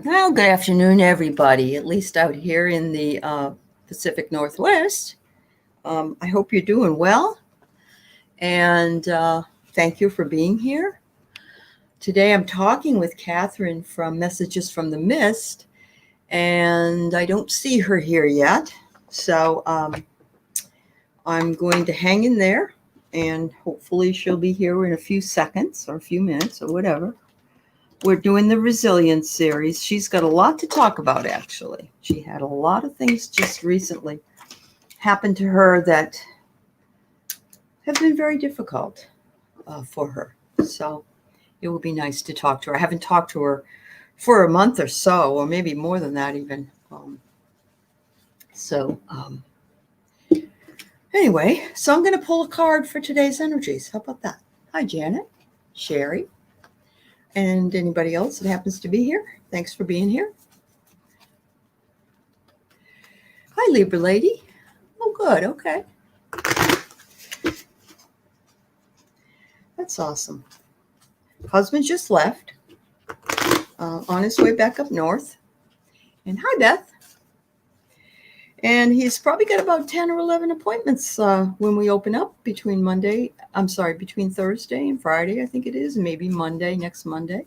Well, good afternoon, everybody, at least out here in the Pacific Northwest. I hope you're doing well, and thank you for being here. Today I'm talking with Kathryn from Messages from the Mist, and I don't see her here yet, so I'm going to hang in there, and hopefully she'll be here in a few seconds or a few minutes or whatever. We're doing the resilience series. She's got a lot to talk about, actually. She had a lot of things just recently happen to her that have been very difficult for her. So it would be nice to talk to her. I haven't talked to her for a month or so, or maybe more than that even. Anyway, so I'm going to pull a card for today's energies. How about that? Hi, Janet, Sherry, and anybody else that happens to be here. Thanks for being here. Hi, Libra lady. Oh, good. Okay. That's awesome. Husband just left on his way back up north. And hi, Beth. And he's probably got about 10 or 11 appointments when we open up between Thursday and Friday, I think it is, and maybe next Monday.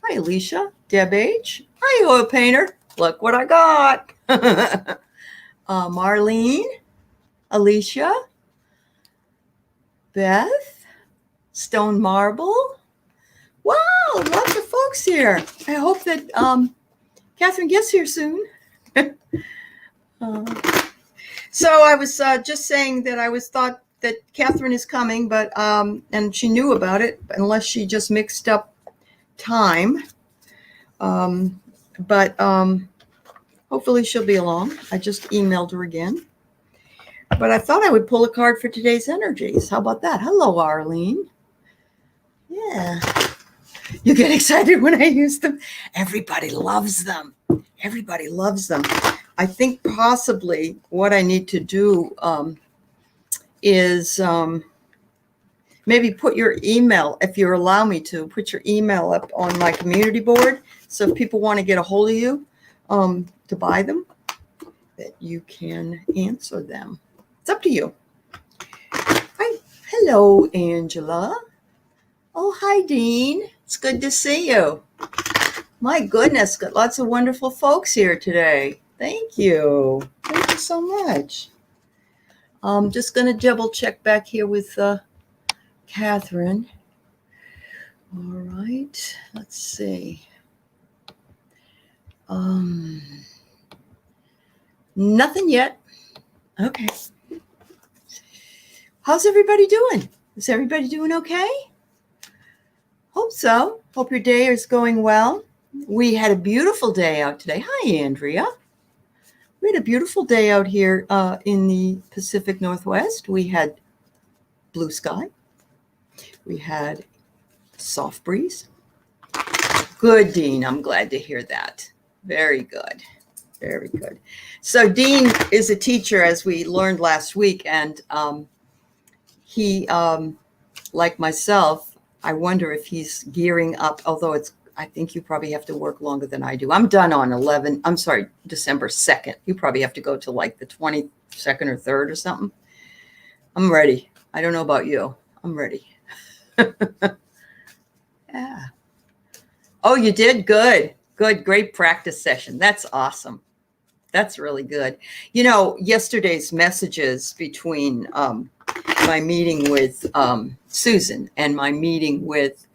Hi, Alicia, Deb H. Hi, oil painter. Look what I got. Marlene, Alicia, Beth, Stone Marble. Wow, lots of folks here. I hope that Kathryn gets here soon. So I was just saying that I thought that Kathryn is coming, but and she knew about it, unless she just mixed up time. But hopefully she'll be along. I just emailed her again. But I thought I would pull a card for today's energies. How about that? Hello, Arlene. Yeah. You get excited when I use them? Everybody loves them. Everybody loves them. I think possibly what I need to do is maybe put your email, if you allow me to, put your email up on my community board. So if people want to get a hold of you to buy them, that you can answer them. It's up to you. Hi. Hello, Angela. Oh, hi, Dean. It's good to see you. My goodness, got lots of wonderful folks here today. Thank you. Thank you so much. I'm just going to double check back here with Kathryn. All right. Let's see. Nothing yet. Okay. How's everybody doing? Is everybody doing okay? Hope so. Hope your day is going well. We had a beautiful day out today. Hi, Andrea. We had a beautiful day out here in the Pacific Northwest. We had blue sky. We had soft breeze. Good, Dean. I'm glad to hear that. Very good. Very good. So Dean is a teacher, as we learned last week, and he, like myself, I wonder if he's gearing up, although I think you probably have to work longer than I do. I'm done on December 2nd. You probably have to go to like the 22nd or 3rd or something. I'm ready. I don't know about you. I'm ready. Yeah. Oh, you did? Good. Good. Great practice session. That's awesome. That's really good. You know, yesterday's messages between my meeting with Susan and my meeting with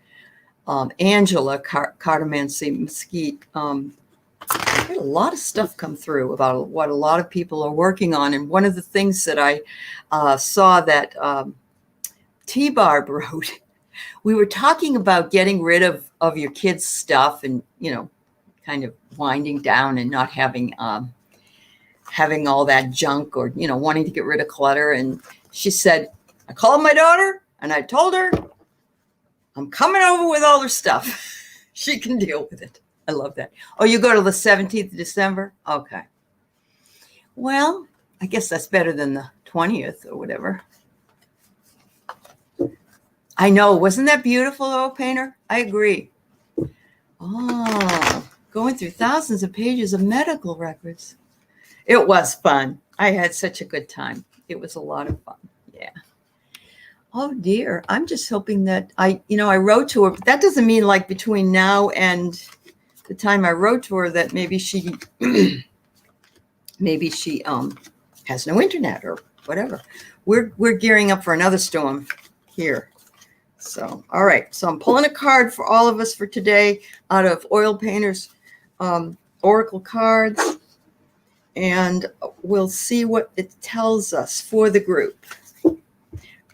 Angela Cardamansi Mesquite, I had a lot of stuff come through about what a lot of people are working on. And one of the things that I saw that T-Barb wrote, we were talking about getting rid of your kids' stuff and, you know, kind of winding down and not having all that junk, or, you know, wanting to get rid of clutter. And she said, I called my daughter and I told her I'm coming over with all her stuff. She can deal with it. I love that. Oh, you go to the 17th of December? Okay. Well, I guess that's better than the 20th or whatever. I know. Wasn't that beautiful, oil painter? I agree. Oh, going through thousands of pages of medical records. It was fun. I had such a good time. It was a lot of fun. Yeah. Oh dear. I'm just hoping that I wrote to her, but that doesn't mean like between now and the time I wrote to her that maybe she has no internet or whatever. We're gearing up for another storm here. So, all right. So I'm pulling a card for all of us for today out of Oil Painter's Oracle cards, and we'll see what it tells us for the group.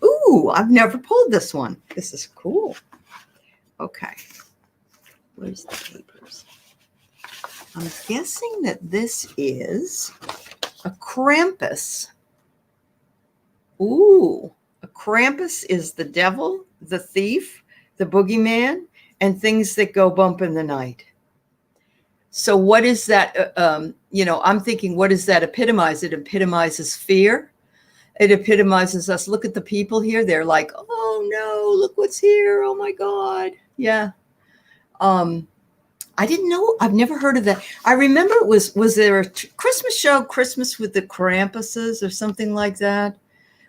Ooh, I've never pulled this one. This is cool. Okay. Where's the papers? I'm guessing that this is a Krampus. Ooh, a Krampus is the devil, the thief, the boogeyman, and things that go bump in the night. So what is that? I'm thinking, what does that epitomize? It epitomizes fear. It epitomizes us. Look at the people here. They're like, oh no, look what's here. Oh my God. Yeah. I didn't know. I've never heard of that. I remember was there a Christmas show, Christmas with the Krampuses or something like that?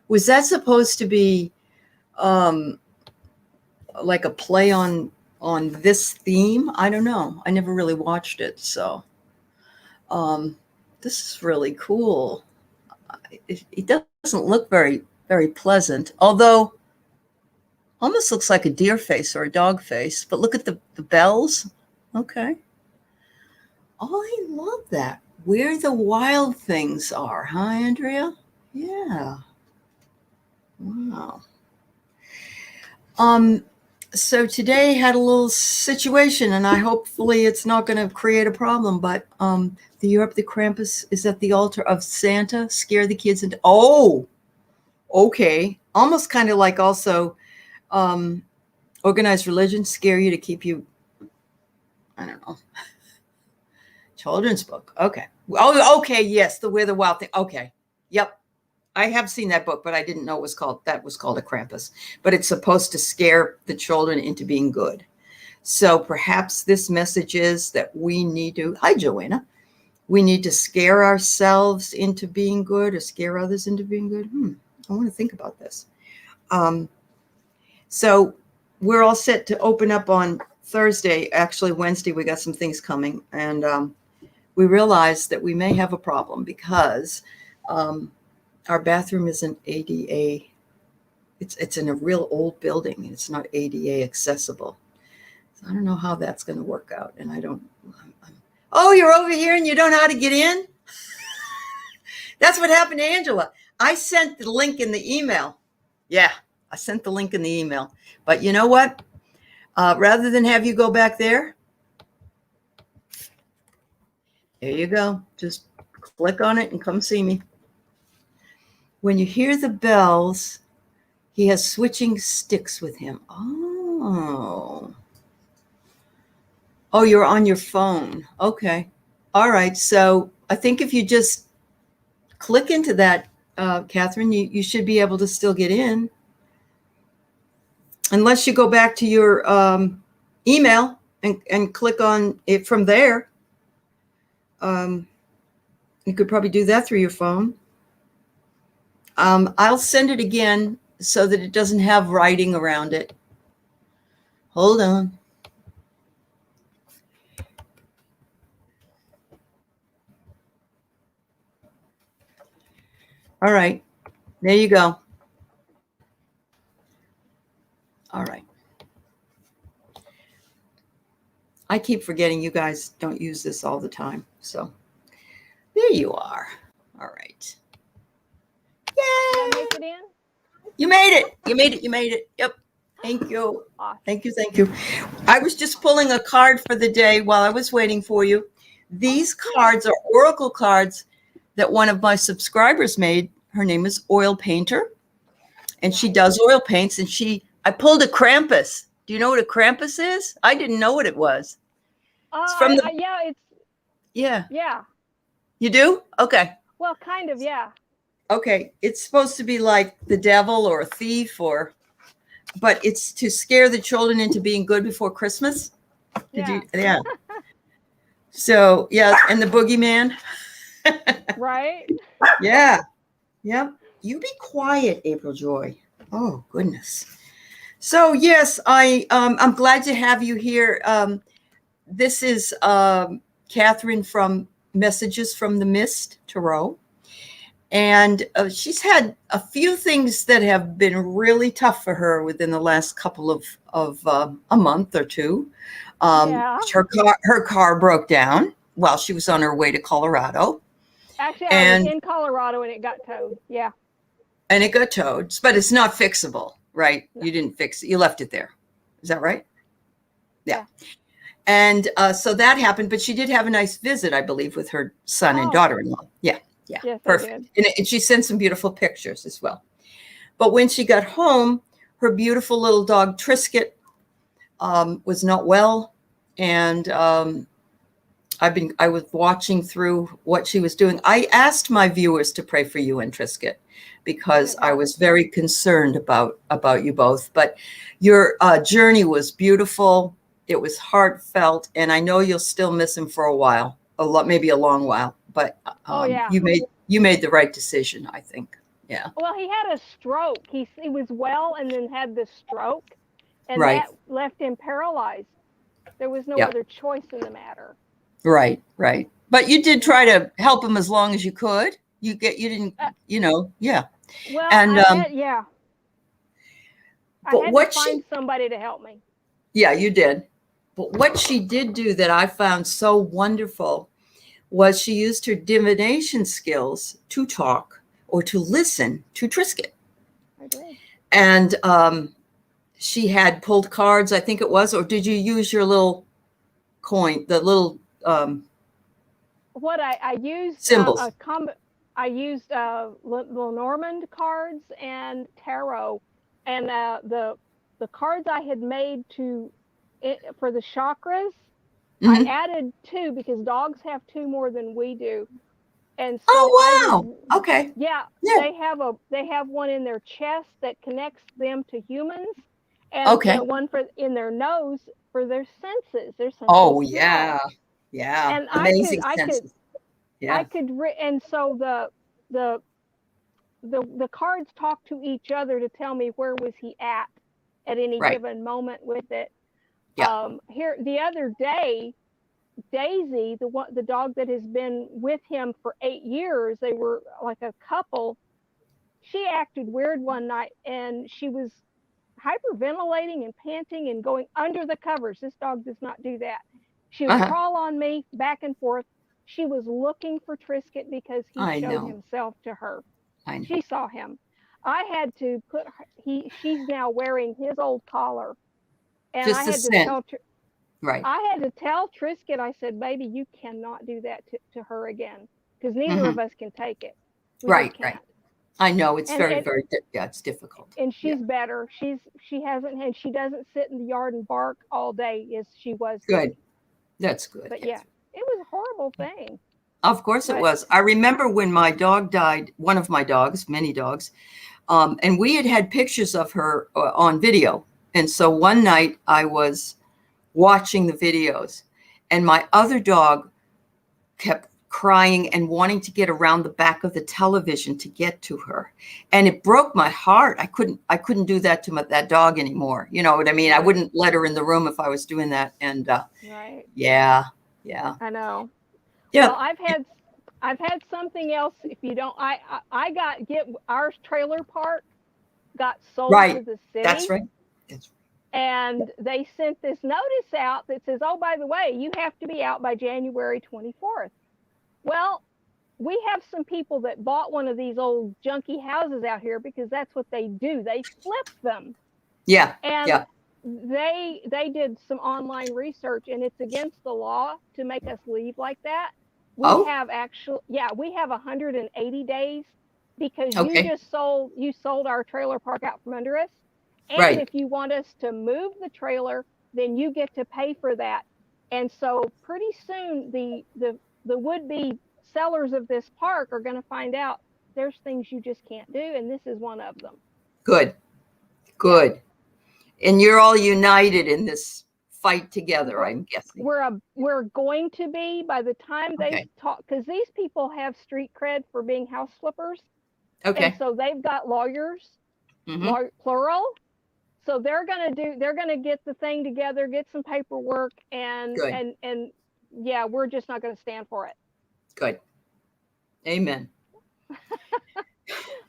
Was that supposed to be like a play on this theme? I don't know. I never really watched it. So this is really cool. It doesn't look very, very pleasant, although almost looks like a deer face or a dog face. But look at the bells. Okay. Oh, I love that. Where the wild things are, huh, Andrea? Yeah. Wow. So today had a little situation, and hopefully it's not going to create a problem, but the Europe the Krampus is at the altar of Santa, scare the kids into, oh, okay. Almost kind of like also organized religion, scare you to keep you, I don't know. Children's book. Okay. Oh, okay. Yes. Where the wild thing. Okay. Yep. I have seen that book, but I didn't know that was called a Krampus, but it's supposed to scare the children into being good. So perhaps this message is that we need to, hi, Joanna, we need to scare ourselves into being good or scare others into being good. I want to think about this. So we're all set to open up on Thursday. Actually, Wednesday, we got some things coming, and we realized that we may have a problem because our bathroom isn't ADA. It's in a real old building, and it's not ADA accessible. So I don't know how that's going to work out. And oh, you're over here and you don't know how to get in? That's what happened to Angela. I sent the link in the email. Yeah, I sent the link in the email. But you know what? Rather than have you go back there you go. Just click on it and come see me. When you hear the bells, he has switching sticks with him. Oh, you're on your phone. Okay. All right. So I think if you just click into that, Kathryn, you should be able to still get in. Unless you go back to your email and click on it from there. You could probably do that through your phone. I'll send it again so that it doesn't have writing around it. Hold on. All right. There you go. All right. I keep forgetting you guys don't use this all the time. So there you are. All right. Yay! Make it in? You made it. You made it. You made it. Yep. Thank you. Awesome. Thank you. Thank you. I was just pulling a card for the day while I was waiting for you. These cards are oracle cards that one of my subscribers made. Her name is Oil Painter, and she does oil paints. And I pulled a Krampus. Do you know what a Krampus is? I didn't know what it was. It's from yeah. You do? Okay. Well, kind of, yeah. Okay. It's supposed to be like the devil or a thief but it's to scare the children into being good before Christmas. Yeah. Yeah. So yeah, and the boogeyman. Right? Yeah. Yep. You be quiet, April Joy. Oh goodness. So yes, I'm glad to have you here. This is Kathryn from Messages from the Mist Tarot, and she's had a few things that have been really tough for her within the last couple of a month or two. Yeah. Her car broke down while she was on her way to Colorado, Actually, I was and in Colorado and it got towed. Yeah. it got towed, but it's not fixable, right? No. You didn't fix it. You left it there. Is that right? Yeah. And so that happened, but she did have a nice visit, I believe, with her son and daughter-in-law. Yeah, Yes, perfect. I did. And she sent some beautiful pictures as well. But when she got home, her beautiful little dog Trisket was not well, and I was watching through what she was doing. I asked my viewers to pray for you and Trisket because I was very concerned about you both. But your journey was beautiful. It was heartfelt, and I know you'll still miss him for a while, maybe a long while. But you made the right decision, I think. Yeah. Well, he had a stroke. He was well and then had the stroke, and Right. that left him paralyzed. There was no other choice in the matter. Right. But you did try to help him as long as you could. You didn't, yeah. Well, and I had to find somebody to help me. Yeah, you did. But what she did do that I found so wonderful was she used her divination skills to talk or to listen to Trisket. I did. And she had pulled cards, I think it was, or did you use your little coin, the little what I used symbols? I used Lenormand cards and tarot, and the cards I had made for the chakras. I added 2 because dogs have 2 more than we do, and so okay, yeah, they have one in their chest that connects them to humans, and one in their nose for their senses. Oh yeah. And amazing senses. and so the cards talk to each other to tell me where was he at any given moment with it. Here the other day, Daisy, the dog that has been with him for 8 years, they were like a couple. She acted weird one night, and she was hyperventilating and panting and going under the covers. This dog does not do that. She would crawl on me back and forth. She was looking for Trisket because he showed himself to her. She saw him. I had to she's now wearing his old collar. And Just I had to tell Trisket, I said, baby, you cannot do that to her again, because neither of us can take it. Right. I know it's very it's difficult. And she's better. She doesn't sit in the yard and bark all day as she was. Good. That's good. But yeah, it was a horrible thing. Of course it was. I remember when my dog died, one of my dogs, many dogs, and we had pictures of her on video. And so one night I was watching the videos, and my other dog kept crying and wanting to get around the back of the television to get to her, and it broke my heart. I couldn't do that to that dog anymore. You know what I mean? I wouldn't let her in the room if I was doing that. And yeah, I know. Yeah. Well, I've had something else. If you don't, our trailer park got sold to the city. That's right. And they sent this notice out that says, oh, by the way, you have to be out by January 24th. Well, we have some people that bought one of these old junky houses out here because that's what they do. They flip them. Yeah. And they did some online research, and it's against the law to make us leave like that. We have 180 days because you sold our trailer park out from under us. And if you want us to move the trailer, then you get to pay for that. And so pretty soon the would-be sellers of this park are going to find out there's things you just can't do, and this is one of them. Good. And you're all united in this fight together, I'm guessing. We're going to be by the time they talk, because these people have street cred for being house flippers. Okay. And so they've got lawyers, plural. So they're gonna get the thing together, get some paperwork, and yeah, we're just not gonna stand for it. Good. Amen.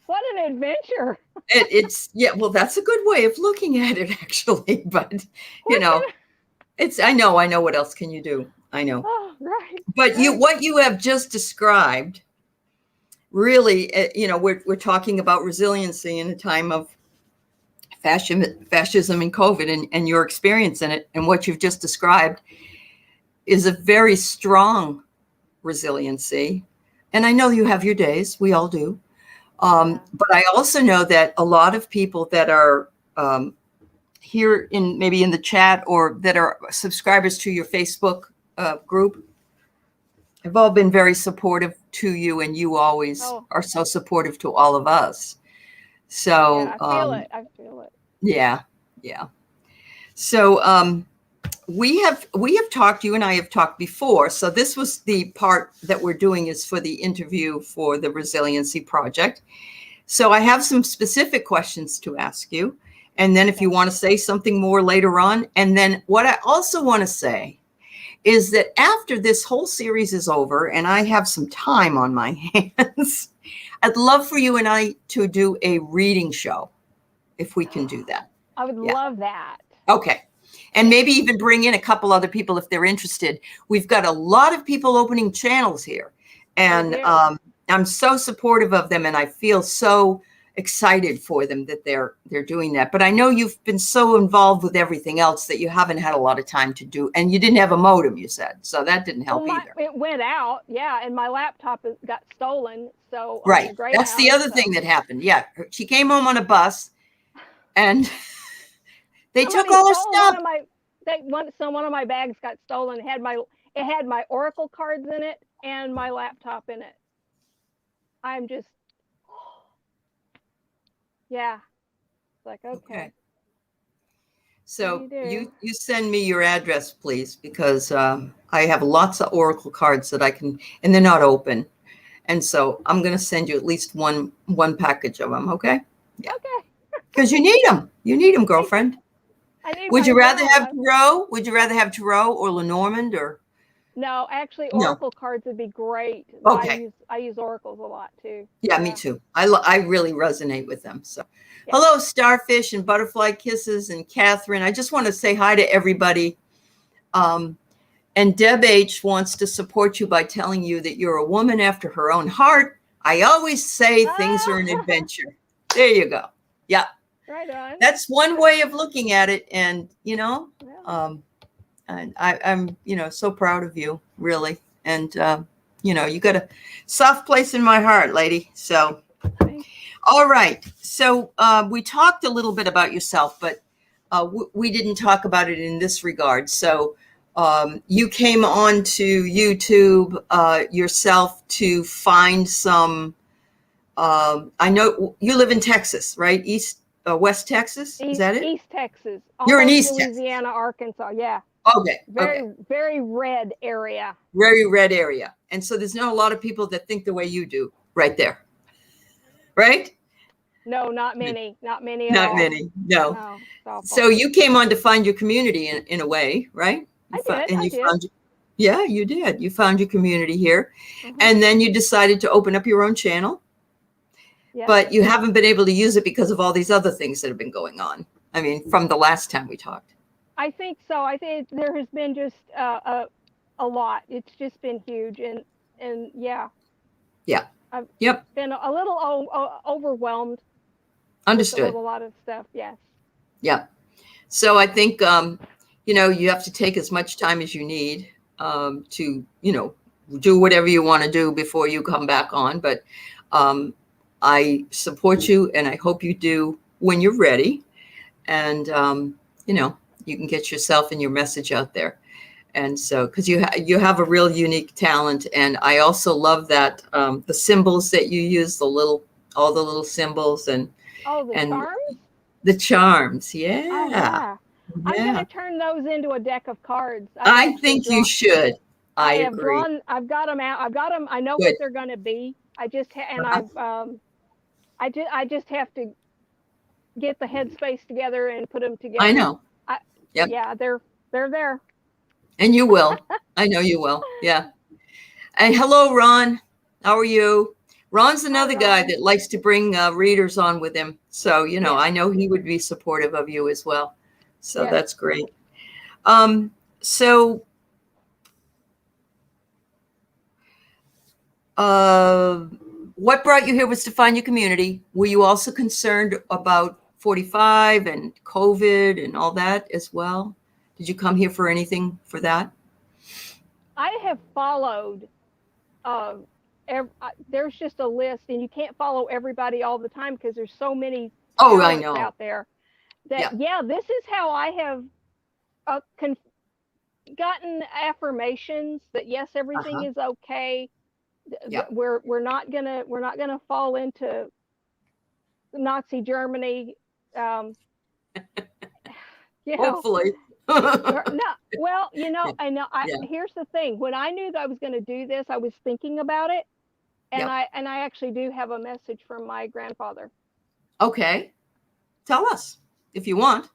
What an adventure. It's well, that's a good way of looking at it, actually. But I know what else can you do? I know. Oh, right. But what you have just described, really, we're talking about resiliency in a time of fascism and COVID, and your experience in it, and what you've just described is a very strong resiliency. And I know you have your days, we all do. But I also know that a lot of people that are here maybe in the chat, or that are subscribers to your Facebook group, have all been very supportive to you, and you always are so supportive to all of us. So I feel it. Yeah. So we have talked, you and I have talked before. So this was the part that we're doing, is for the interview for the Resiliency Project. So I have some specific questions to ask you. And then if you want to say something more later on. And then what I also want to say is that after this whole series is over and I have some time on my hands, I'd love for you and I to do a reading show, if we can do that. I would love that. Okay. And maybe even bring in a couple other people if they're interested. We've got a lot of people opening channels here. And I'm so supportive of them, and I feel so excited for them that they're doing that. But I know you've been so involved with everything else that you haven't had a lot of time to do. And you didn't have a modem, you said. So that didn't help either. It went out, and my laptop got stolen. So right. That's the other thing that happened. Yeah. She came home on a bus, and they took all her stuff. One of my bags got stolen. It had my Oracle cards in it and my laptop in it. I'm just, it's like, okay. So you send me your address, please, because I have lots of Oracle cards that I can, and they're not open. And so I'm going to send you at least one package of them. Okay. Yeah. Okay. Because you need them. You need them, girlfriend. Would you rather have Tarot? Would you rather have Tarot or Lenormand, or? No, actually, Oracle cards would be great. Okay. I use Oracles a lot too. Yeah, me too. I really resonate with them. So, hello, Starfish and Butterfly Kisses and Kathryn. I just want to say hi to everybody. And Deb H wants to support you by telling you that you're a woman after her own heart. I always say things are an adventure. There you go. Yeah. Right on. That's one way of looking at it. And, and I'm, so proud of you, really. And, you got a soft place in my heart, lady. So, all right. So we talked a little bit about yourself, but we didn't talk about it in this regard. So you came on to YouTube yourself to find some, I know you live in Texas, right? West Texas, is that it? East Texas. You're in East Louisiana, Texas. Arkansas, yeah. Okay. Very red area. Very red area. And so there's not a lot of people that think the way you do right there. Right? No, not many. Not many. Not many. No. So you came on to find your community in a way, right? I did. Yeah, you did. You found your community here. Mm-hmm. And then you decided to open up your own channel. Yes. But you haven't been able to use it because of all these other things that have been going on. I mean, from the last time we talked. I think so. I think there has been just a lot. It's just been huge. And yeah. Yeah. I've been a little overwhelmed. Understood. With a lot of stuff. Yes. Yeah. So I think, you have to take as much time as you need to, do whatever you want to do before you come back on. But I support you, and I hope you do when you're ready. And, you can get yourself and your message out there. And so, because you have a real unique talent. And I also love that the symbols that you use, all the little symbols and charms? The charms. Yeah. Oh, yeah. I'm gonna turn those into a deck of cards. I think you should. I have agree. drawn. I've got them out. I've got them. I know what they're gonna be. I just I just have to get the headspace together and put them together. I know. Yep. Yeah, they're there. And you will. I know you will. Yeah. And hello, Ron. How are you? Ron's another guy that likes to bring readers on with him. So, you know, I know he would be supportive of you as well. So that's great. So what brought you here was to find your community. Were you also concerned about 45 and COVID and all that as well? Did you come here for anything for that? I have followed, there's just a list, and you can't follow everybody all the time because there's so many I know out there that, this is how I have gotten affirmations that yes, everything is okay. We're not gonna fall into Nazi Germany. Hopefully. No, well, you know, I know. Here's the thing: when I knew that I was going to do this, I was thinking about it, and I actually do have a message from my grandfather. Okay, tell us if you want.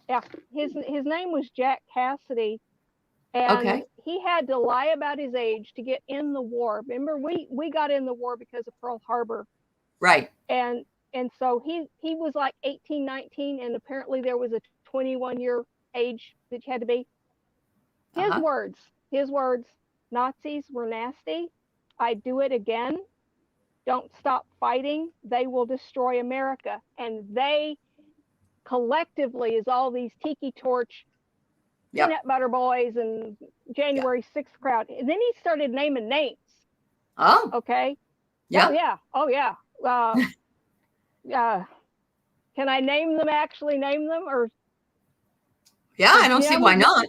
Yeah, his name was Jack Cassidy, and he had to lie about his age to get in the war. Remember, we got in the war because of Pearl Harbor, right? And so he was like 18, 19, and apparently there was a 21-year age that you had to be. His words, Nazis were nasty. I'd do it again. Don't stop fighting. They will destroy America. And they collectively, as all these tiki torch, peanut butter boys and January 6th crowd. And then he started naming names. Oh. Okay. Yeah. Oh yeah. Can I name them, or? Yeah, I don't see why not.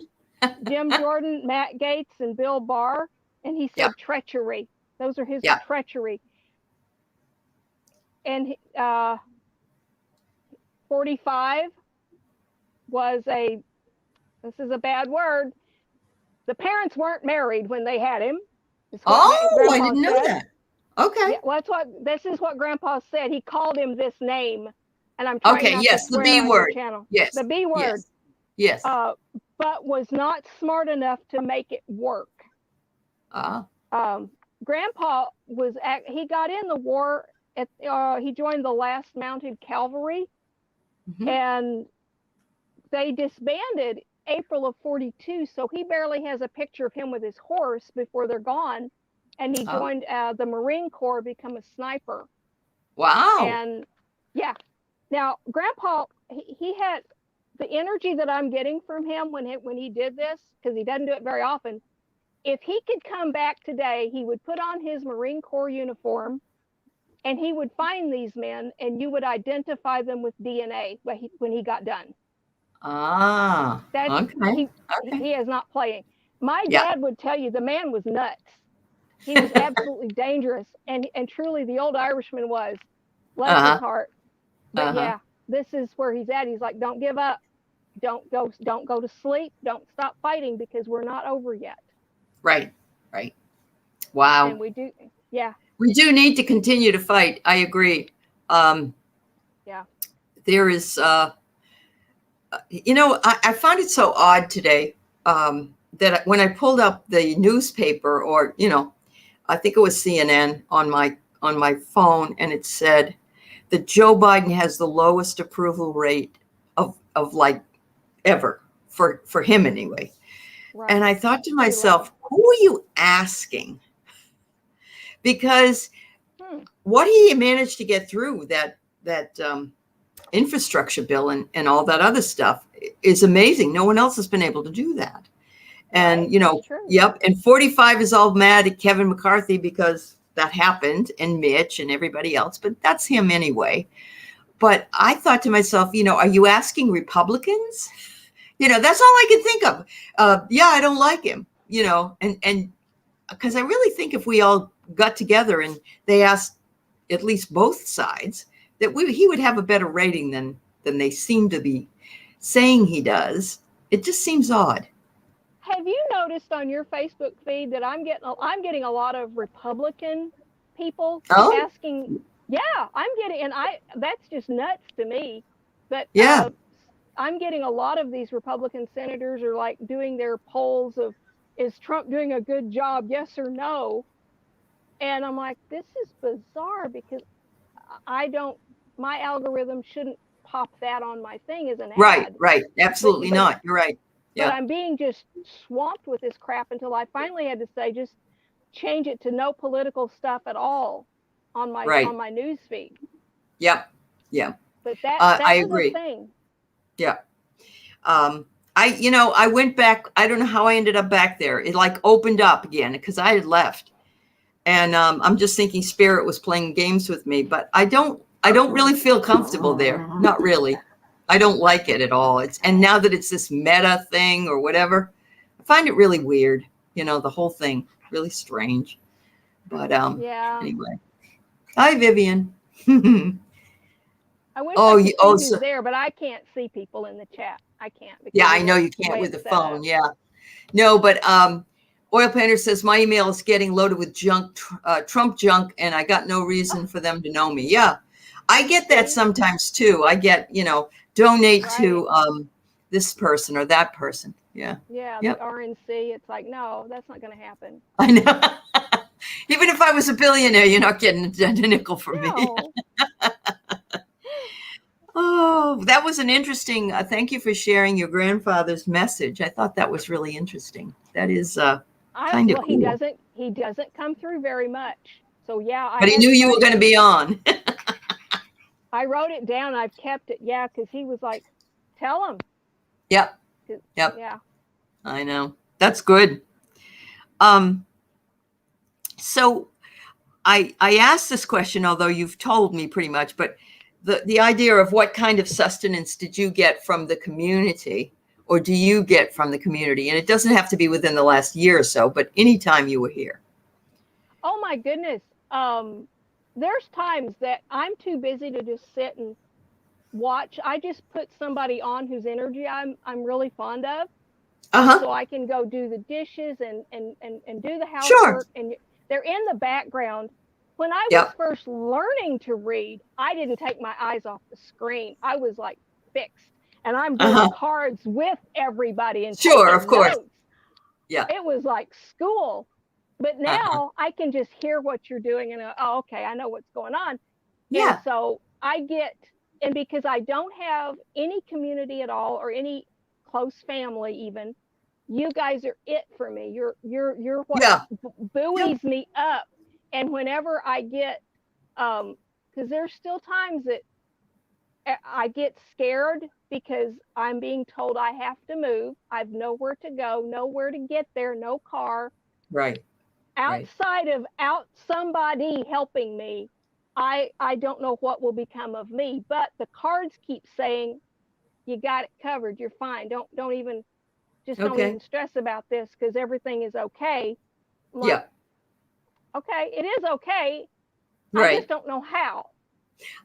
Jim Jordan, Matt Gates, and Bill Barr. And he said treachery. Those are his treachery. And 45 was this is a bad word. The parents weren't married when they had him. I didn't know that. Okay. Yeah, well, this is what Grandpa said. He called him this name. And I'm trying not to swear the B word. Channel. Yes. The B word. Yes. But was not smart enough to make it work. Grandpa he got in the war he joined the last Mounted Cavalry, and they disbanded April of 42. So he barely has a picture of him with his horse before they're gone. And he joined the Marine Corps, become a sniper. Wow. And now Grandpa, he had the energy that I'm getting from him when he did this, because he doesn't do it very often. If he could come back today, he would put on his Marine Corps uniform, and he would find these men, and you would identify them with DNA when he got done. He is not playing. My dad would tell you the man was nuts. He was absolutely dangerous, and truly the old Irishman was. Bless his heart. But this is where he's at. He's like, don't give up. Don't go to sleep. Don't stop fighting, because we're not over yet. Right. Wow. And we do need to continue to fight. I agree. There is, I found it so odd today that when I pulled up the newspaper, or, I think it was CNN on my phone, and it said that Joe Biden has the lowest approval rate of like ever for him anyway. Right. And I thought to myself, who are you asking? Because what he managed to get through that infrastructure bill and all that other stuff is amazing. No one else has been able to do that. And, and 45 is all mad at Kevin McCarthy because that happened, and Mitch and everybody else, but that's him anyway. But I thought to myself, are you asking Republicans? That's all I could think of. I don't like him, and because I really think if we all got together and they asked at least both sides, that he would have a better rating than they seem to be saying he does. It just seems odd. Have you noticed on your Facebook feed that I'm getting a lot of Republican people asking? Yeah, I'm getting, and that's just nuts to me. But yeah, I'm getting a lot of these Republican senators are like doing their polls of, is Trump doing a good job? Yes or no? And I'm like, this is bizarre because my algorithm shouldn't pop that on my thing as an ad. Right. Absolutely not. You're right. Yeah. But I'm being just swamped with this crap until I finally had to say, just change it to no political stuff at all on my news feed. Yep. Yeah. But that I was agree. a thing. Yeah. I went back. I don't know how I ended up back there. It like opened up again because I had left. And I'm just thinking Spirit was playing games with me, but I don't really feel comfortable there. Not really. I don't like it at all. And now that it's this meta thing or whatever, I find it really weird. The whole thing really strange. But anyway. Hi, Vivian. I wish I could see who's there, but I can't see people in the chat. I can't. Yeah, I know you can't with the phone. Yeah. No, but Oil Painter says my email is getting loaded with junk, Trump junk, and I got no reason for them to know me. Yeah, I get that sometimes too. I get, donate to this person or that person. Yeah. Yeah, the RNC. It's like, no, that's not going to happen. I know. Even if I was a billionaire, you're not getting a nickel from me. Oh, that was an interesting. Thank you for sharing your grandfather's message. I thought that was really interesting. That is kind of cool. He doesn't come through very much. So yeah, but he knew you were going to be on. I wrote it down. I've kept it. Yeah, because he was like, "Tell him." Yep. Yeah. I know. That's good. So I asked this question, although you've told me pretty much, but the idea of what kind of sustenance did you get from the community, or do you get from the community? And it doesn't have to be within the last year or so, but anytime you were here. Oh my goodness. There's times that I'm too busy to just sit and watch. I just put somebody on whose energy I'm really fond of. So I can go do the dishes and do the housework. And they're in the background. When I was first learning to read, I didn't take my eyes off the screen. I was like fixed. And I'm doing cards with everybody. And of course. Notes. Yeah. It was like school. But now I can just hear what you're doing and oh, okay, I know what's going on. Yeah. And so and because I don't have any community at all or any close family even, you guys are it for me. You're what buoys me up. And whenever I get, because there's still times that I get scared because I'm being told I have to move. I've nowhere to go, nowhere to get there, no car. Right. Outside of somebody helping me, I don't know what will become of me. But the cards keep saying, you got it covered. You're fine. Don't even stress about this because everything is okay. Like, okay, it is okay. I just don't know how.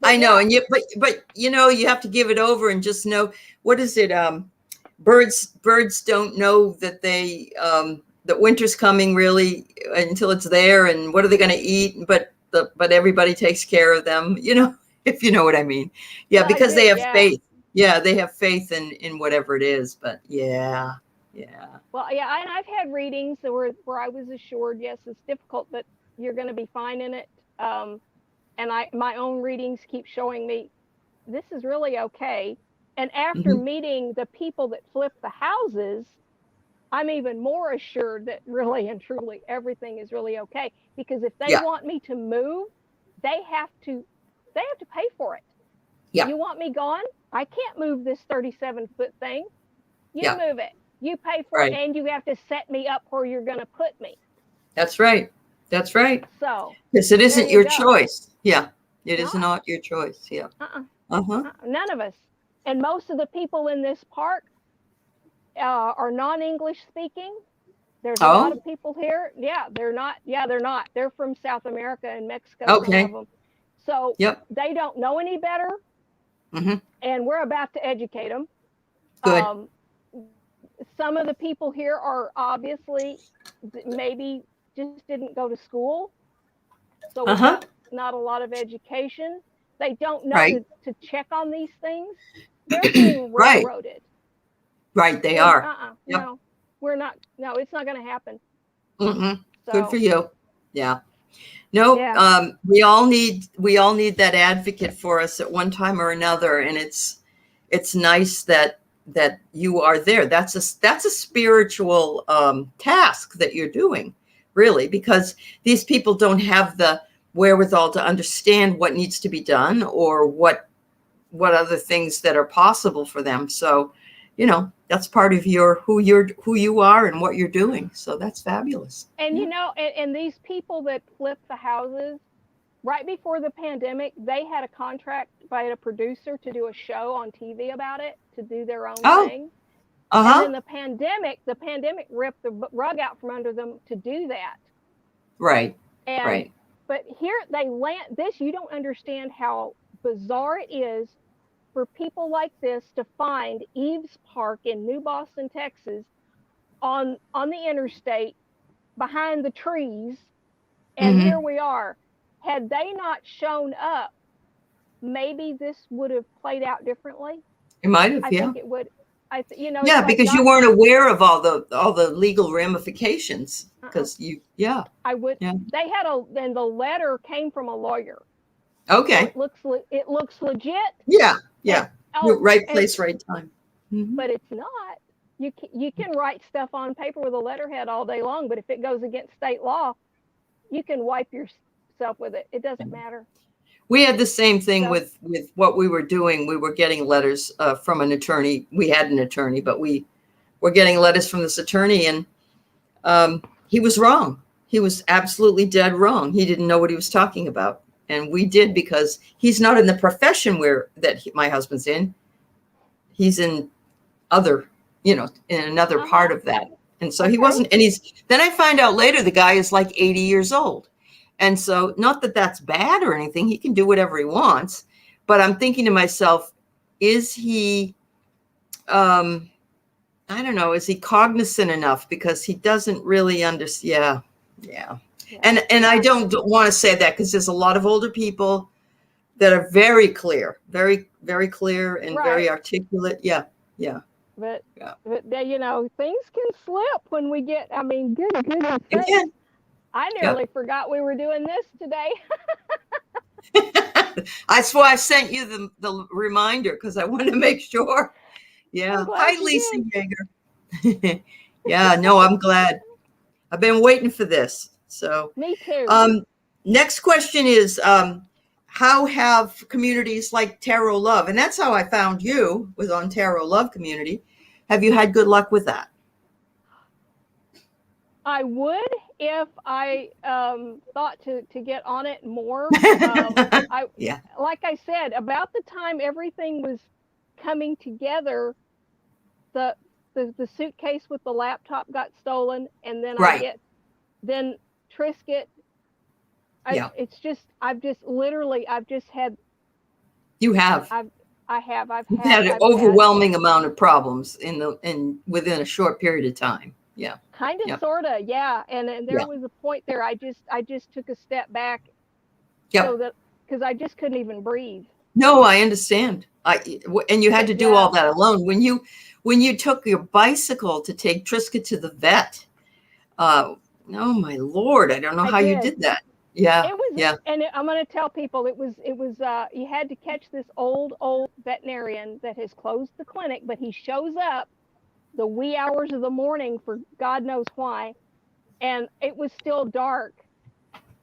But I know, and but you have to give it over and just know, what is it? Birds don't know that that winter's coming really until it's there, and what are they going to eat? But everybody takes care of them, if you know what I mean. Yeah, because they have faith. Yeah, they have faith in whatever it is. But yeah. Well, yeah, and I've had readings where I was assured, yes, it's difficult, but you're going to be fine in it. And my own readings keep showing me this is really okay. And after meeting the people that flip the houses, I'm even more assured that really and truly everything is really okay. Because if they want me to move, they have to pay for it. Yeah. You want me gone? I can't move this 37-foot thing. You move it. You pay for it, and you have to set me up where you're going to put me. That's right. So, yes, it isn't your choice. Yeah, it is not your choice. Yeah. None of us. And most of the people in this park are non-English speaking. There's a lot of people here. Yeah, they're not. They're from South America and Mexico. Okay. Some of them. So they don't know any better. And we're about to educate them. Good. Some of the people here are obviously maybe just didn't go to school, so not a lot of education. They don't know to check on these things. They're being railroaded. Right, they are. Yep. No, we're not. No, it's not going to happen. So, good for you. Yeah. No, we all need that advocate for us at one time or another, and it's nice that you are there. That's a spiritual task that you're doing, really, because these people don't have the wherewithal to understand what needs to be done or what other things that are possible for them. So, that's part of who you are and what you're doing. So that's fabulous. And and these people that flip the houses right before the pandemic, they had a contract by a producer to do a show on TV about it, to do their own thing. And then the pandemic ripped the rug out from under them to do that. Right. But here they land this. You don't understand how bizarre it is for people like this to find Eves Park in New Boston, Texas, on the interstate behind the trees. And here we are. Had they not shown up, maybe this would have played out differently. It might have. I think it would. Yeah, because you weren't aware of all the legal ramifications. Because I would. Yeah. They had then the letter came from a lawyer. Okay. So it looks legit. Yeah. Right place, right time. But it's not. You can write stuff on paper with a letterhead all day long, but if it goes against state law, you can wipe yourself with it. It doesn't matter. We had the same thing with what we were doing. We were getting letters from an attorney. We had an attorney, but we were getting letters from this attorney, and he was wrong. He was absolutely dead wrong. He didn't know what he was talking about. And we did, because he's not in the profession my husband's in. He's in other, in another part of that. And so he wasn't, and then I find out later the guy is like 80 years old. And so, not that that's bad or anything, he can do whatever he wants, but I'm thinking to myself, is he, I don't know, is he cognizant enough? Because he doesn't really understand. Yeah. And I don't want to say that, because there's a lot of older people that are very clear, very, very clear and very articulate. Yeah. But things can slip when we get, goodness sakes. I nearly forgot we were doing this today. That's why I sent you the reminder, because I wanted to make sure. Yeah. Hi, Lisa Yeager. Yeah, no, I'm glad. I've been waiting for this. So me too. Next question is, how have communities like Tarot Love, and that's how I found you, was on Tarot Love Community. Have you had good luck with that? I would if I thought to get on it more. Like I said, about the time everything was coming together, the suitcase with the laptop got stolen, and then then Trisket. It's just I've just had. You have. I've had overwhelming amount of problems within a short period of time. Yeah. Kind of, sort of, yeah. And there was a point there I just took a step back. So that, because I just couldn't even breathe. No, I understand. And you had to do all that alone. When you took your bicycle to take Trisket to the vet, oh my Lord, I don't know how you did that. Yeah. It was, and I'm going to tell people it was you had to catch this old veterinarian that has closed the clinic, but he shows up the wee hours of the morning for God knows why. And it was still dark.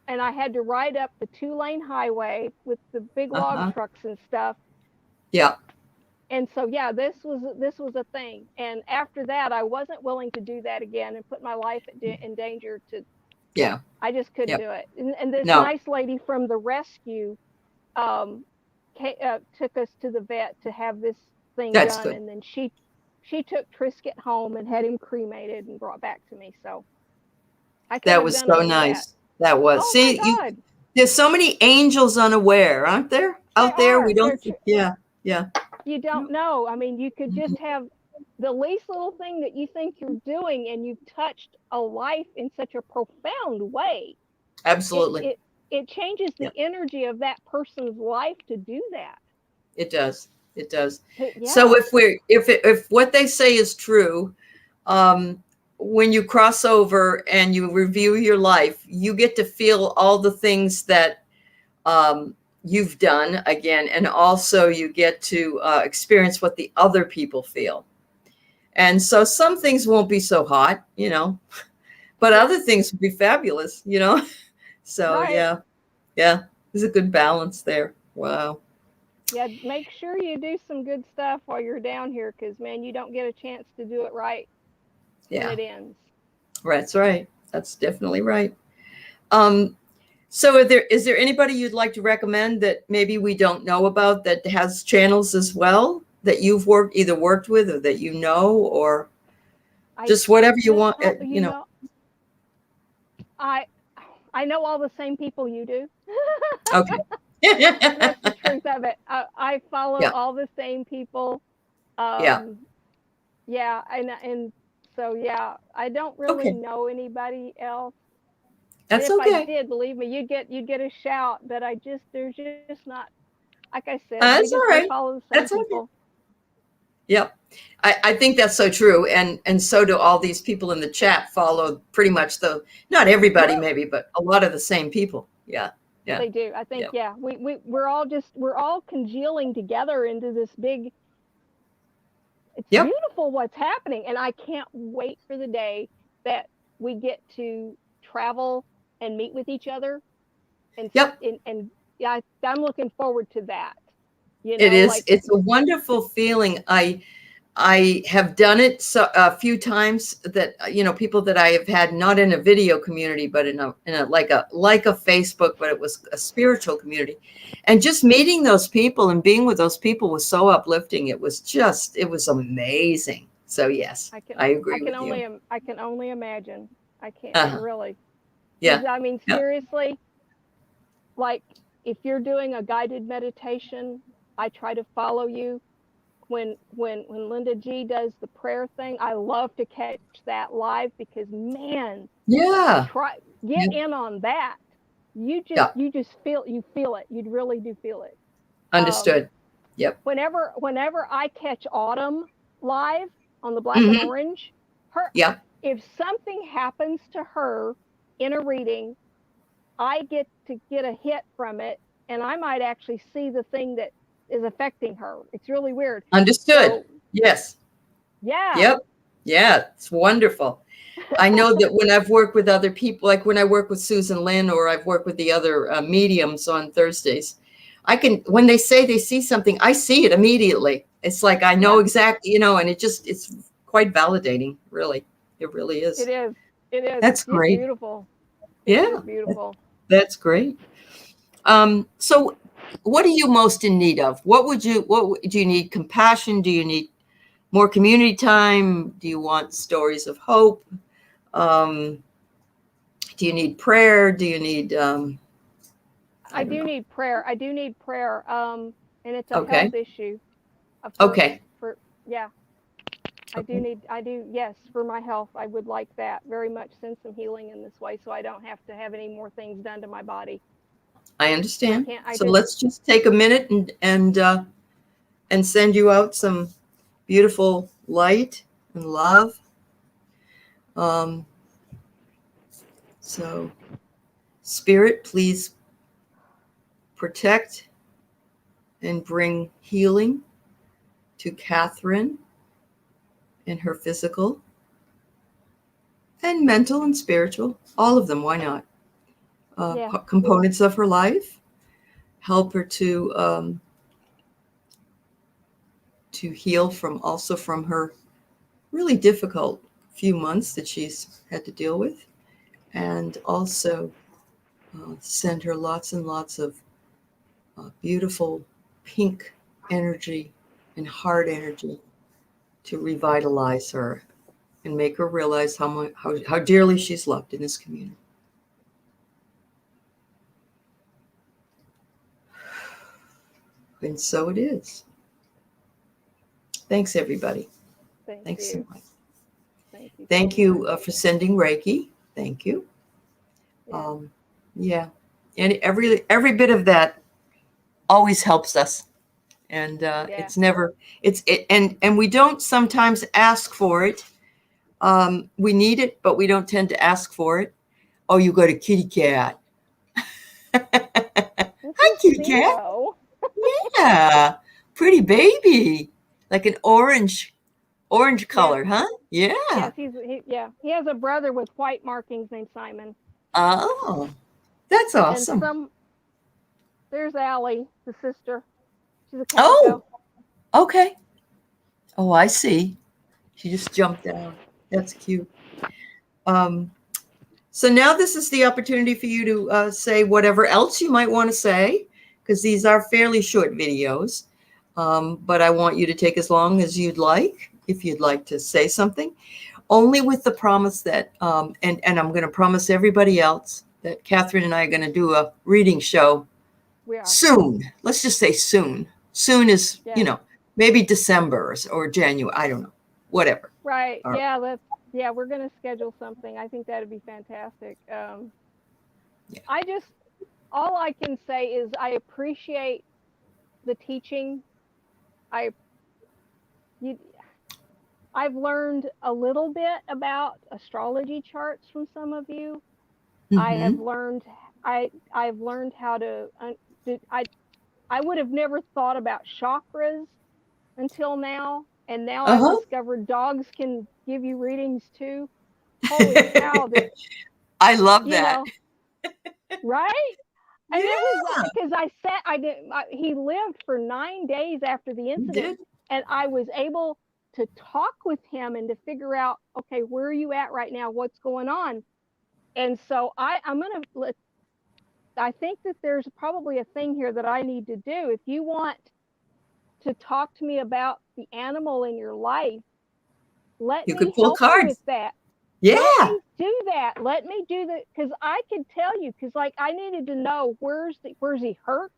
And I had to ride up the 2-lane highway with the big log trucks and stuff. Yeah. And so, this was a thing. And after that, I wasn't willing to do that again and put my life in danger I just couldn't do it. And this nice lady from the rescue took us to the vet to have this thing done. Good. And then she took Trisket home and had him cremated and brought back to me. So that was so nice. That was. Oh, see, there's so many angels unaware, aren't there? Out there, we don't. Yeah. You don't know. I mean, you could just have the least little thing that you think you're doing, and you've touched a life in such a profound way. Absolutely. It changes the energy of that person's life to do that. It does. It does. Yeah. So if what they say is true, when you cross over and you review your life, you get to feel all the things that you've done again, and also you get to experience what the other people feel. And so some things won't be so hot, but other things will be fabulous, So right. yeah, there's a good balance there. Wow. Yeah, make sure you do some good stuff while you're down here, because man, you don't get a chance to do it right when Yeah, it ends. that's right. That's definitely right. So is there anybody you'd like to recommend that maybe we don't know about that has channels as well that you've either worked with or that or just whatever you want, I know all the same people you do. Okay. That's the truth of it. I follow Yeah. all the same people. Yeah. Yeah, and so yeah, I don't really Okay. know anybody else. That's If I okay. did, believe me, you'd get a shout. But there's just not. Like I said, That's all we right. follow the same That's okay. people. Yep. I think that's so true. And so do all these people in the chat follow pretty much not everybody maybe, but a lot of the same people. Yeah. Yeah. They do. I think, yeah, we're all congealing together into this big, it's beautiful what's happening. And I can't wait for the day that we get to travel and meet with each other. And yeah, I'm looking forward to that. It is. It's a wonderful feeling. I have done it a few times that, people that I have had, not in a video community, but in a like a Facebook, but it was a spiritual community. And just meeting those people and being with those people was so uplifting. It was amazing. So yes, I agree with you. I can only imagine. I can't really. Yeah. I mean, seriously, like if you're doing a guided meditation, I try to follow you. When Linda G does the prayer thing, I love to catch that live, because man, get in on that. You just feel it. You really do feel it. Understood. Yep. Whenever I catch Autumn live on the Black and Orange, if something happens to her in a reading, I get a hit from it, and I might actually see the thing that is affecting her. It's really weird. Understood. So, yes. Yeah. Yep. Yeah. It's wonderful. I know that when I've worked with other people, like when I work with Susan Lynn, or I've worked with the other mediums on Thursdays, when they say they see something, I see it immediately. It's like, I know exactly, and it's quite validating. Really. It really is. It is. It is. That's great. Beautiful. Yeah. Beautiful. That's great. So what are you most in need of? What do you need? Compassion? Do you need more community time? Do you want stories of hope? Do you need prayer? Do you need, I do need prayer. I do need prayer. And it's a health issue. Yeah. Yes, for my health, I would like that very much. Send some healing in this way, so I don't have to have any more things done to my body. I understand. Let's just take a minute and send you out some beautiful light and love. So, Spirit, please protect and bring healing to Kathryn in her physical and mental and spiritual, all of them. Why not? Components of her life. Help her to heal from her really difficult few months that she's had to deal with, and also send her lots and lots of beautiful pink energy and heart energy to revitalize her and make her realize how dearly she's loved in this community. And so it is. Thanks, everybody. Thanks so much. Thank you. Thank you for sending Reiki. Thank you. Yeah. Yeah. And every bit of that always helps us. And it's never, and we don't sometimes ask for it. We need it, but we don't tend to ask for it. Oh, you got a kitty cat. Hi, kitty cat. Yeah. Pretty baby. Like an orange color, huh? Yeah. Yes, he has a brother with white markings named Simon. Oh, that's awesome. And there's Allie, the sister. She's a calico. Oh, okay. Oh, I see. She just jumped down. That's cute. So now this is the opportunity for you to say whatever else you might want to say, because these are fairly short videos. But I want you to take as long as you'd like, if you'd like to say something, only with the promise that, and I'm going to promise everybody else that Kathryn and I are going to do a reading show soon. Let's just say soon. Soon is, maybe December or January. I don't know, whatever. Right. Yeah, we're going to schedule something. I think that'd be fantastic. All I can say is I appreciate the teaching. I've learned a little bit about astrology charts from some of you. Mm-hmm. I've learned how to, I would have never thought about chakras until now. And now I've discovered dogs can give you readings too. Holy cow. I love that. Right? And it was because he lived for 9 days after the incident, and I was able to talk with him and to figure out, okay, where are you at right now? What's going on? And so I think that there's probably a thing here that I need to do. If you want to talk to me about the animal in your life, let me help you with that. Yeah. Let me do that. Let me do that, because I could tell you, because like I needed to know where's he hurt.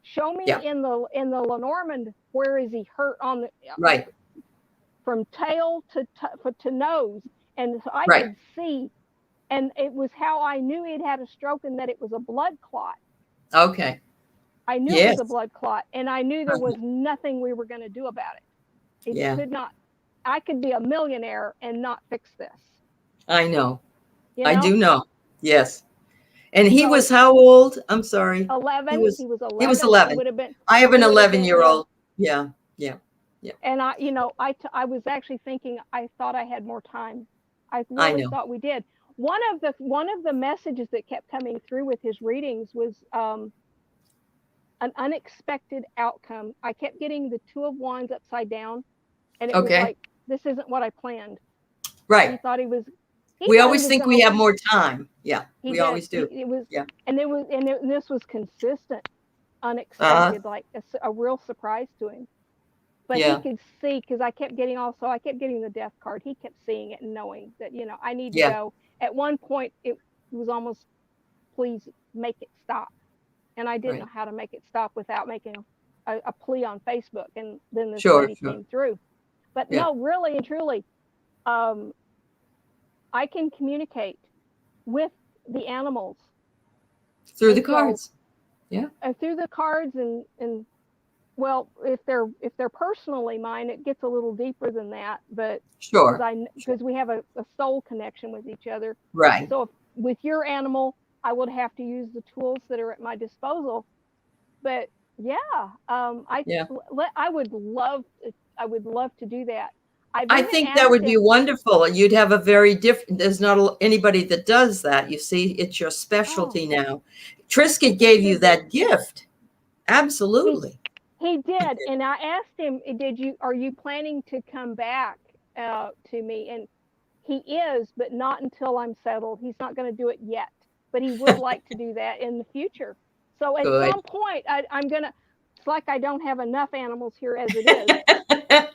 Show me in the Lenormand, where is he hurt on the right, from tail to nose, and so I could see, and it was how I knew he'd had a stroke and that it was a blood clot. Okay. I knew it was a blood clot, and I knew there was nothing we were going to do about it. It could not. I could be a millionaire and not fix this. I know. I do know. Yes. And he was how old? I'm sorry. 11. He was 11. He was 11. Would have been. I have an 11-year-old. Yeah. And I was actually thinking, I thought I had more time. I really thought we did. One of the messages that kept coming through with his readings was an unexpected outcome. I kept getting the Two of Wands upside down, and it was like, this isn't what I planned. Right. He thought he was. We always think we have more time. Yeah, we always do. It was, and this was consistent, unexpected, like a real surprise to him. But he could see, because I kept getting the death card. He kept seeing it and knowing that, I need to go. At one point, it was almost, please make it stop. And I didn't know how to make it stop without making a plea on Facebook. And then this lady came through. But no, really and truly, I can communicate with the animals through the cards. Through the cards, and well, if they're personally mine, it gets a little deeper than that. But because we have a soul connection with each other. Right. So with your animal, I would have to use the tools that are at my disposal. But I would love to do that. I think that would be wonderful. You'd have a very different, there's not anybody that does that. You see, it's your specialty now. Trisket gave you that gift. Absolutely. He did. And I asked him, are you planning to come back to me? And he is, but not until I'm settled. He's not going to do it yet, but he would like to do that in the future. So at some point, I'm going to, it's like I don't have enough animals here as it is.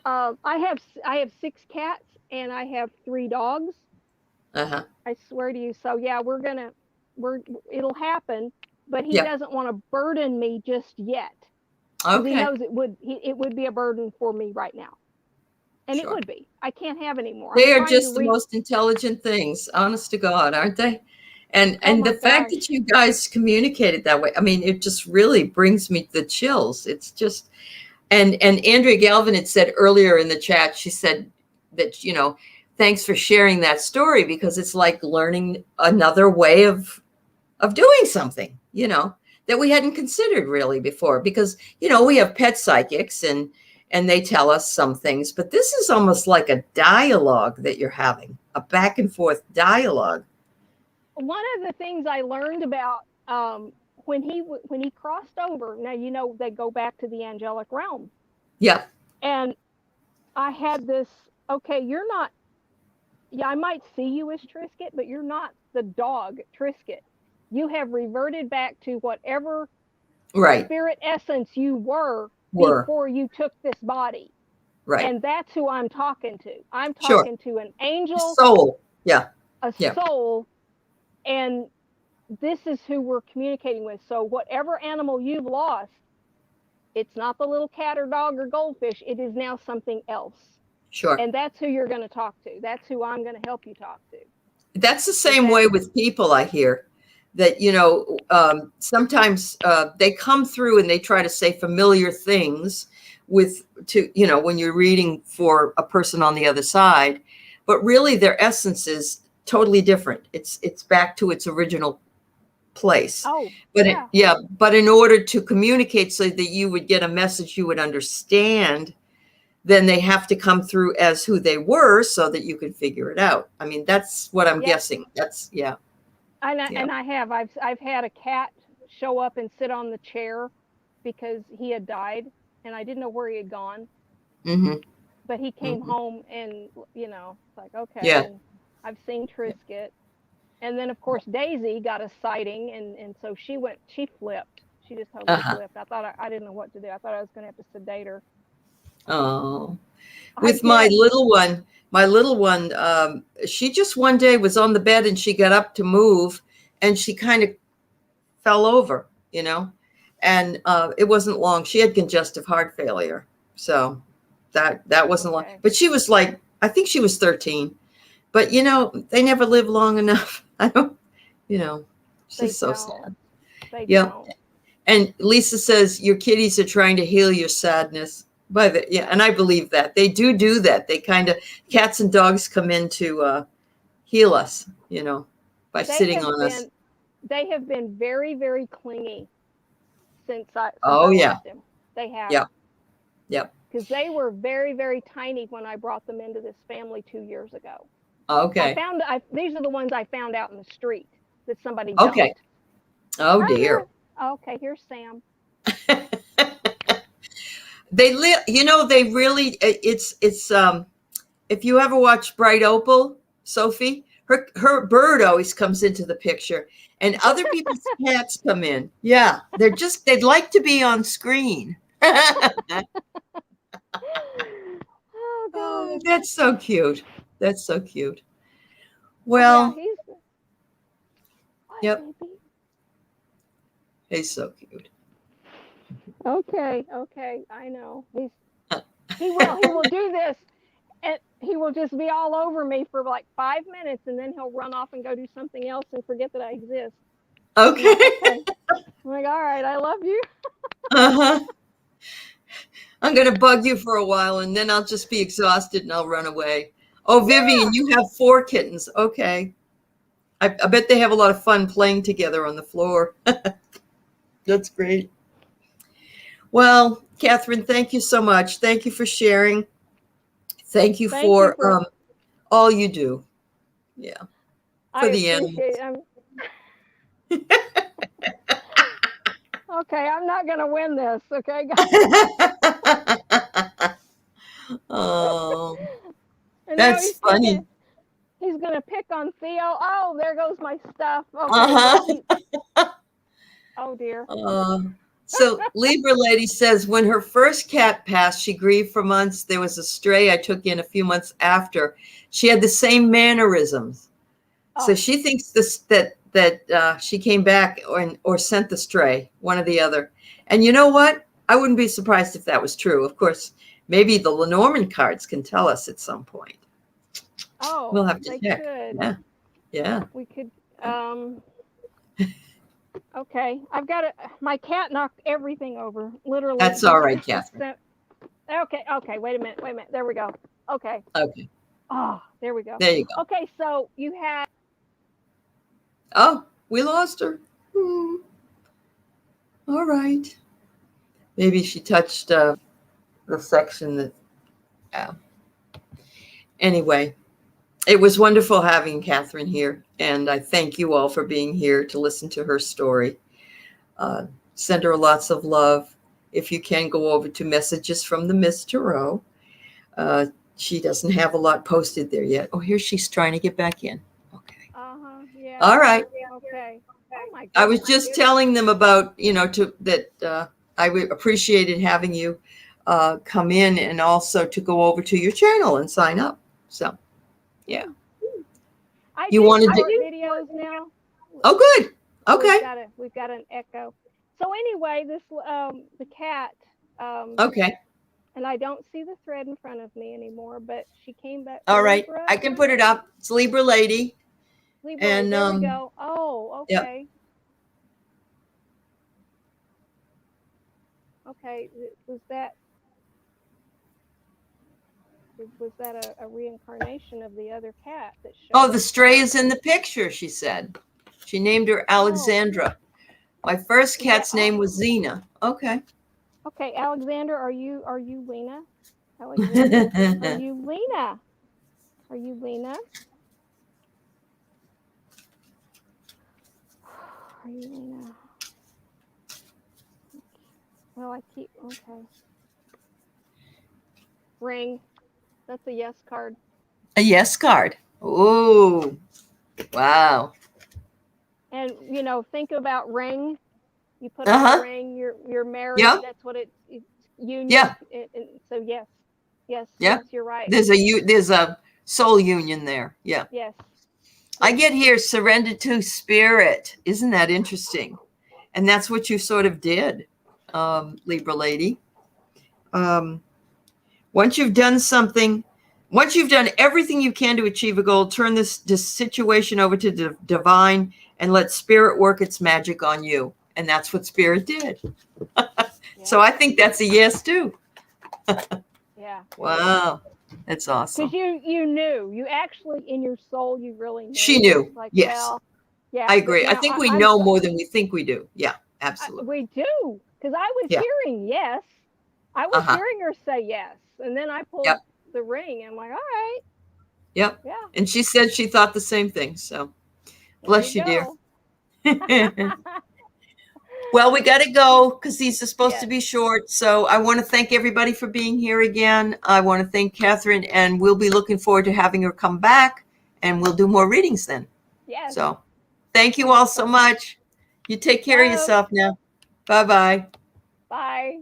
I have 6 cats and I have 3 dogs. I swear to you. So yeah, it'll happen, but he doesn't want to burden me just yet. He knows it would be a burden for me right now. And it Sure. would be. I can't have any more. They I'm are trying just to the most intelligent things, honest to God, aren't they? And Oh my the fact gosh. that you guys communicated that way, I mean, it just really brings me the chills. It's just, and Andrea Galvin had said earlier in the chat, she said that, you know, thanks for sharing that story, because it's like learning another way of doing something, you know, that we hadn't considered really before, because, you know, we have pet psychics and they tell us some things, but this is almost like a dialogue that you're having, a back and forth dialogue. One of the things I learned about when he crossed over, now you know they go back to the angelic realm. Yeah. And I had this, okay, you're not, yeah, I might see you as Trisket, but you're not the dog Trisket. You have reverted back to whatever Right. spirit essence you were before you took this body. Right. And that's who I'm talking to. I'm Sure. talking to an angel, Soul. Yeah. a soul, and this is who we're communicating with. So whatever animal you've lost, it's not the little cat or dog or goldfish. It is now something else. Sure. And that's who you're going to talk to. That's who I'm going to help you talk to. That's the same way with people, I hear. That, you know, sometimes they come through and they try to say familiar things you know, when you're reading for a person on the other side, but really their essence is totally different. It's back to its original place. Oh, but but in order to communicate so that you would get a message you would understand, then they have to come through as who they were so that you can figure it out. I mean, that's what I'm guessing. That's And I've had a cat show up and sit on the chair because he had died and I didn't know where he had gone. Mm-hmm. But he came home and, you know, it's like, okay. Yeah. And I've seen Trisket. And then of course Daisy got a sighting and so she flipped. She just totally flipped. I thought I didn't know what to do. I thought I was going to have to sedate her. Oh, with my little one, she just one day was on the bed and she got up to move and she kind of fell over, you know, and it wasn't long. She had congestive heart failure. So that wasn't long, but she was like, I think she was 13, but you know, they never live long enough. I don't, you know, it's just so sad. Yeah. And Lisa says your kitties are trying to heal your sadness. And I believe that they do that. They kind of, cats and dogs come in to heal us, you know, by sitting on us. They have been very, very clingy since I lost them. They have. Yep. Yep. Because they were very, very tiny when I brought them into this family 2 years ago. Okay. These are the ones I found out in the street that somebody dumped. Okay. Oh dear. Okay, here's Sam. They live, you know, they really, it's if you ever watch Bright Opal, Sophie, her bird always comes into the picture and other people's cats come in. Yeah. They'd like to be on screen. Oh, that's so cute. That's so cute. Well, yep. He's so cute. Okay, I know. He will do this, and he will just be all over me for like 5 minutes, and then he'll run off and go do something else and forget that I exist. Okay. I'm like, all right, I love you. I'm gonna bug you for a while, and then I'll just be exhausted and I'll run away. Oh, Vivian, you have 4 kittens. Okay. I bet they have a lot of fun playing together on the floor. That's great. Well, Kathryn, thank you so much. Thank you for sharing. Thank you for all you do. Yeah. For the animals. Okay, I'm not going to win this. Okay, Oh, that's funny. He's going to pick on Theo. Oh, there goes my stuff. Okay. Oh, dear. So Libra Lady says when her first cat passed, she grieved for months. There was a stray I took in a few months after. She had the same mannerisms. Oh. So she thinks that she came back or sent the stray, one or the other. And you know what? I wouldn't be surprised if that was true. Of course, Maybe the Lenormand cards can tell us at some point. Oh, We'll have to they check. could. Yeah. Yeah. We could. Okay, I've got it. My cat knocked everything over. Literally. That's all right, Kathryn. Okay. Wait a minute. There we go. Okay. Okay. Oh, there we go. There you go. Okay, so you had. Oh, we lost her. All right. Maybe she touched the section that. Anyway, it was wonderful having Kathryn here, and I thank you all for being here to listen to her story. Send her lots of love. If you can, go over to Messages from the Miss Tarot. She doesn't have a lot posted there yet. Oh, here she's trying to get back in. Okay. Yeah. All right. Okay. Oh my I was just telling them about, I appreciated having you come in, and also to go over to your channel and sign up. So, yeah. You want to do videos now? Oh, good. Okay. We've got an echo. So anyway, this the cat. Okay. And I don't see the thread in front of me anymore, but she came back. All right, I can put it up. It's Libra Lady. And there we go. Oh, okay. Yep. Okay, was that a reincarnation of the other cat that showed? Oh, the stray is in the picture, she said. She named her Alexandra. My first cat's name was Xena. Okay. Okay, Alexander, are you Lena? Alexander, are you Lena? Are you Lena? Are you Lena? Well, okay. Ring. That's a yes card. A yes card. Oh, wow. And think about ring. You put on a ring. You're married. Yeah. That's what it's union. Yeah. And so yes. Yeah. Yes, you're right. There's a soul union there. Yeah. Yes. I get here, surrender to spirit. Isn't that interesting? And that's what you sort of did, Libra Lady. Once you've done something, once you've done everything you can to achieve a goal, turn this situation over to the divine and let spirit work its magic on you. And that's what spirit did. So I think that's a yes too. Yeah. Wow. That's awesome. Because you knew, you actually in your soul, you really knew. She knew. Like, yes. Well, yeah. I agree. I think we know more than we think we do. Yeah, absolutely. We do. Because I was hearing yes. I was hearing her say yes. And then I pulled the ring. And I'm like, all right. Yep. Yeah. And she said she thought the same thing. So bless you, dear. Well, we got to go because these are supposed to be short. So I want to thank everybody for being here again. I want to thank Kathryn, and we'll be looking forward to having her come back, and we'll do more readings then. Yes. So thank you all so much. You take care of yourself now. Bye-bye. Bye.